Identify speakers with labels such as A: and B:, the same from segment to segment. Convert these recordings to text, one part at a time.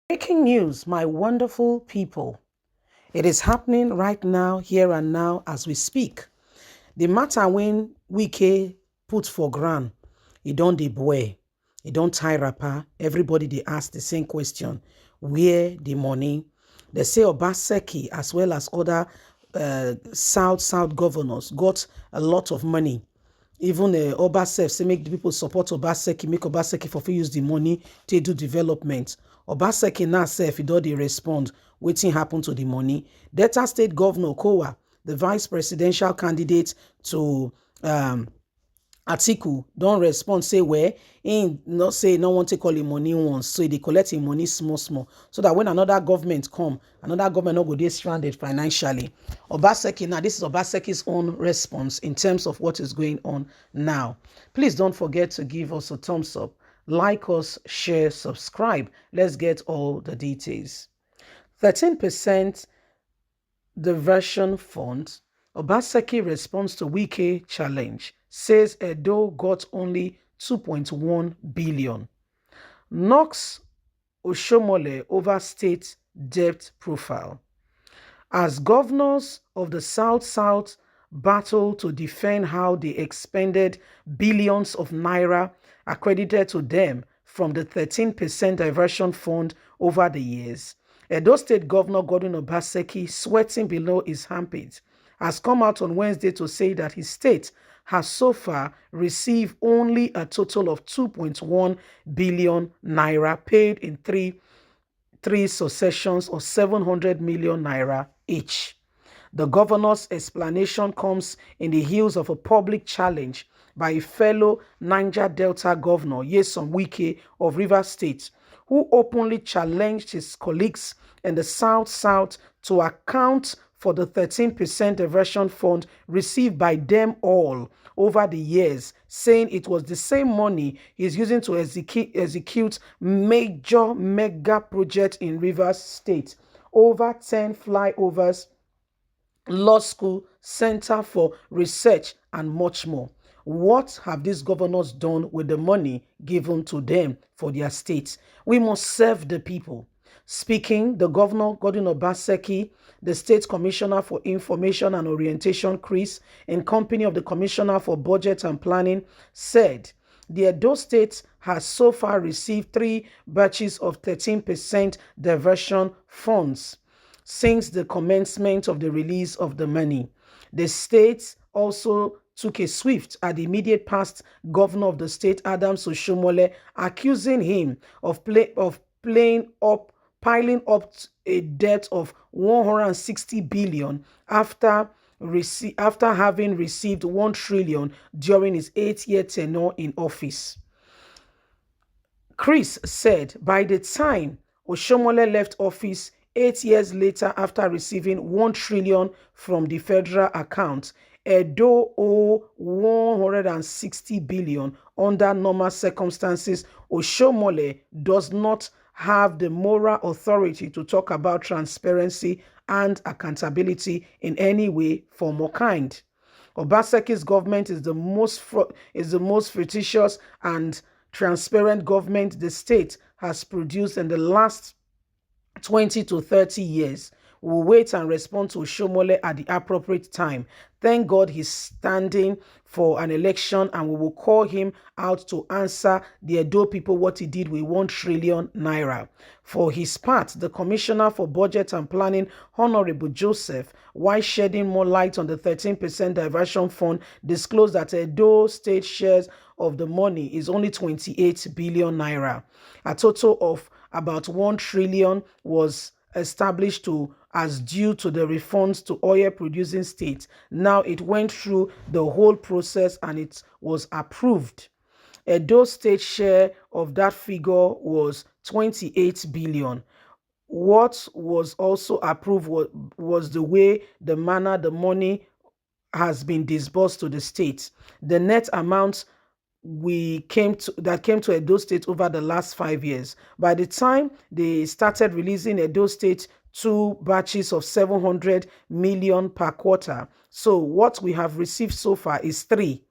A: Breaking news, my wonderful people. It is happening right now, here and now, as we speak. The matter when Wike put for ground, it don't dey boy, it don't tie wrapper. Everybody they ask the same question: where the money? They say Obaseki as well as other South governors got a lot of money. Even Obaseki say make the people support Obaseki, make Obaseki for use the money to do development. Obaseki now sef, e don dey respond. Wetin happen to the money? Delta State Governor Kowa, the vice presidential candidate to Atiku, don respond say where im not say no wan take all im money once, so e dey collect im money small small, so that when another government come, another government no go dey stranded financially. Obaseki now, this is Obaseki's own response in terms of what is going on now. Please don't forget to give us a thumbs up, like us, share, subscribe. Let's get all the details. 13% diversion fund. Obaseki responds to Wike challenge, says Edo got only 2.1 billion. Knocks Oshomole over state debt profile. As governors of the South battle to defend how they expended billions of naira accredited to them from the 13% diversion fund over the years, Edo State Governor Godwin Obaseki, sweating below his armpit, has come out on Wednesday to say that his state has so far received only a total of 2.1 billion naira paid in three successions of 700 million naira each. The governor's explanation comes in the heels of a public challenge by a fellow Niger Delta governor, Nyesom Wike of Rivers State, who openly challenged his colleagues in the South to account for the 13% diversion fund received by them all over the years, saying it was the same money he's using to execute major mega projects in Rivers State, over 10 flyovers, law school, center for research, and much more. What have these governors done with the money given to them for their states? We must serve the people. Speaking, the governor, Godwin Obaseki, the state commissioner for information and orientation, Chris, in company of the commissioner for budget and planning, said the Edo State has so far received 3 batches of 13% diversion funds since the commencement of the release of the money. The state also took a swift at the immediate past governor of the state, Adams Oshomole, accusing him of piling up a debt of 160 billion after having received 1 trillion during his 8-year tenure in office. Chris said by the time Oshomole left office 8 years later, after receiving 1 trillion from the federal account, Edo owe 160 billion. Under normal circumstances, Oshomole does not have the moral authority to talk about transparency and accountability in any way, form, or kind. Obaseki's government is the most fictitious and transparent government the state has produced in the last 20 to 30 years. We'll wait and respond to Oshomole at the appropriate time. Thank God he's standing for an election, and we will call him out to answer the Edo people what he did with 1 trillion naira. For his part, the Commissioner for Budget and Planning, Honorable Joseph, while shedding more light on the 13% diversion fund, disclosed that Edo State shares of the money is only 28 billion naira. A total of about 1 trillion was established as due to the refunds to oil producing states. Now it went through the whole process and it was approved. Edo State share of that figure was 28 billion. What was also approved was the way, the manner the money has been disbursed to the states. The net amount came to Edo State over the last 5 years. By the time they started releasing Edo State 2 batches of 700 million per quarter, so what we have received so far is 3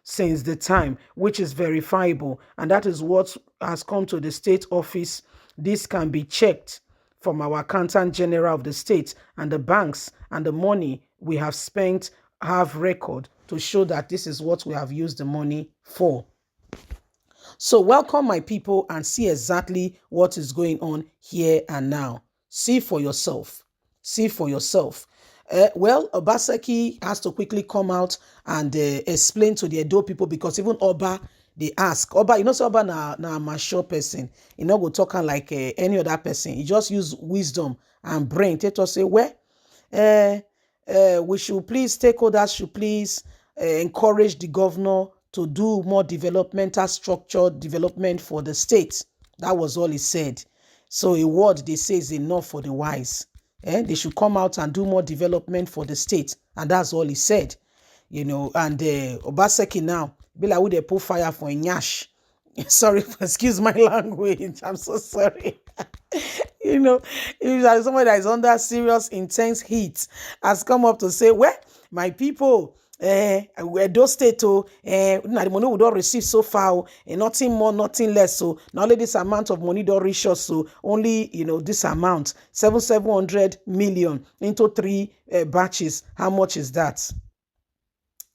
A: since the time, which is verifiable, and that is what has come to the state office This can be checked from our accountant general of the state, and the banks and the money we have spent have record to show that this is what we have used the money for. So welcome, my people, and see exactly what is going on here and now. See for yourself. See for yourself. Well, Obaseki has to quickly come out and explain to the Edo people, because even Oba, they ask. Oba, you know, so Oba na a mature person. You know, go talking like any other person. He just use wisdom and brain. They just say, well, we should please, stakeholders should please encourage the governor to do more developmental structured development for the state. That was all he said. So a word they say is enough for the wise. They should come out and do more development for the state. And that's all he said. You know, and Obaseki now, be like, would they put fire for a nyash? Sorry, excuse my language. I'm so sorry. You know, if somebody that is under serious, intense heat has come up to say, well, my people, those state, the money we don't receive so far, nothing more, nothing less. So not only this amount of money don't reach us, so only, you know, this amount, 700 million into 3 batches. How much is that?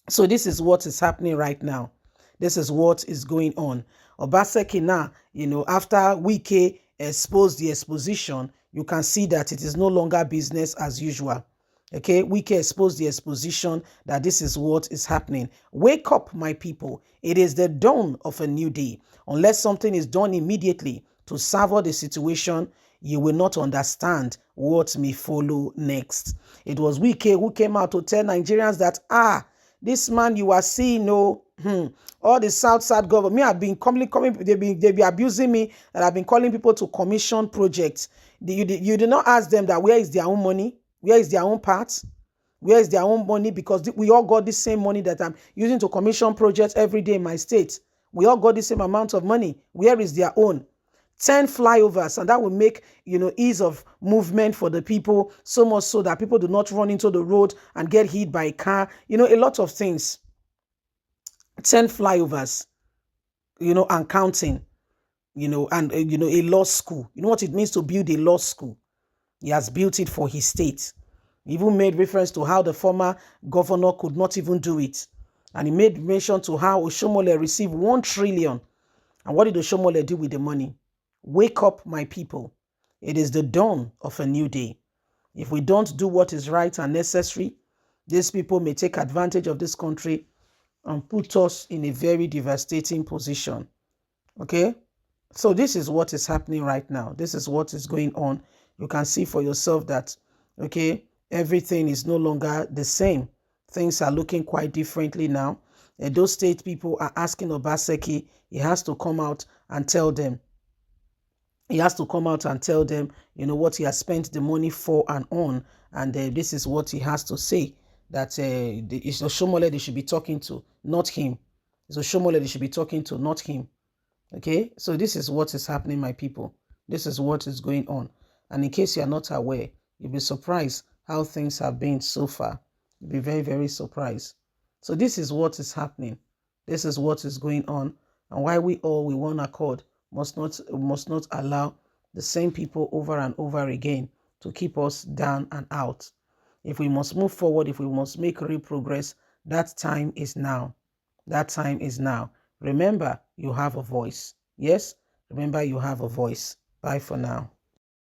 A: So this is what is happening right now. This is what is going on. Obaseki now, you know, after Wike exposed the exposition, you can see that it is no longer business as usual. Okay, Wike exposed the exposition that this is what is happening. Wake up, my people. It is the dawn of a new day. Unless something is done immediately to salve the situation, you will not understand what may follow next. It was Wike who came out to tell Nigerians that, this man you are seeing, all the South government, me have been coming, they be abusing me, that I've been calling people to commission projects. You did not ask them that where is their own money, where is their own part, where is their own money, because we all got the same money that I'm using to commission projects every day in my state. We all got the same amount of money. Where is their own? 10 flyovers, and that will make, you know, ease of movement for the people, so much so that people do not run into the road and get hit by a car, you know, a lot of things. 10 flyovers, you know, and counting, you know, and you know, a law school. You know what it means to build a law school? He has built it for his state. He even made reference to how the former governor could not even do it, and he made mention to how Oshomole received 1 trillion. And what did Oshomole do with the money? Wake up, my people. It is the dawn of a new day. If we don't do what is right and necessary, these people may take advantage of this country and put us in a very devastating position. Okay? So this is what is happening right now. This is what is going on. You can see for yourself that, okay, everything is no longer the same. Things are looking quite differently now. And those state people are asking Obaseki, he has to come out and tell them. He has to come out and tell them, you know, what he has spent the money for and on. And this is what he has to say, that it's Oshomole they should be talking to, not him. It's Oshomole they should be talking to, not him. Okay, so this is what is happening, my people. This is what is going on. And in case you are not aware, you'll be surprised how things have been so far. You'll be very, very surprised. So this is what is happening. This is what is going on. And why we all, with one accord, must not allow the same people over and over again to keep us down and out. If we must move forward, if we must make real progress, that time is now. That time is now. Remember, you have a voice. Yes? Remember, you have a voice. Bye for now.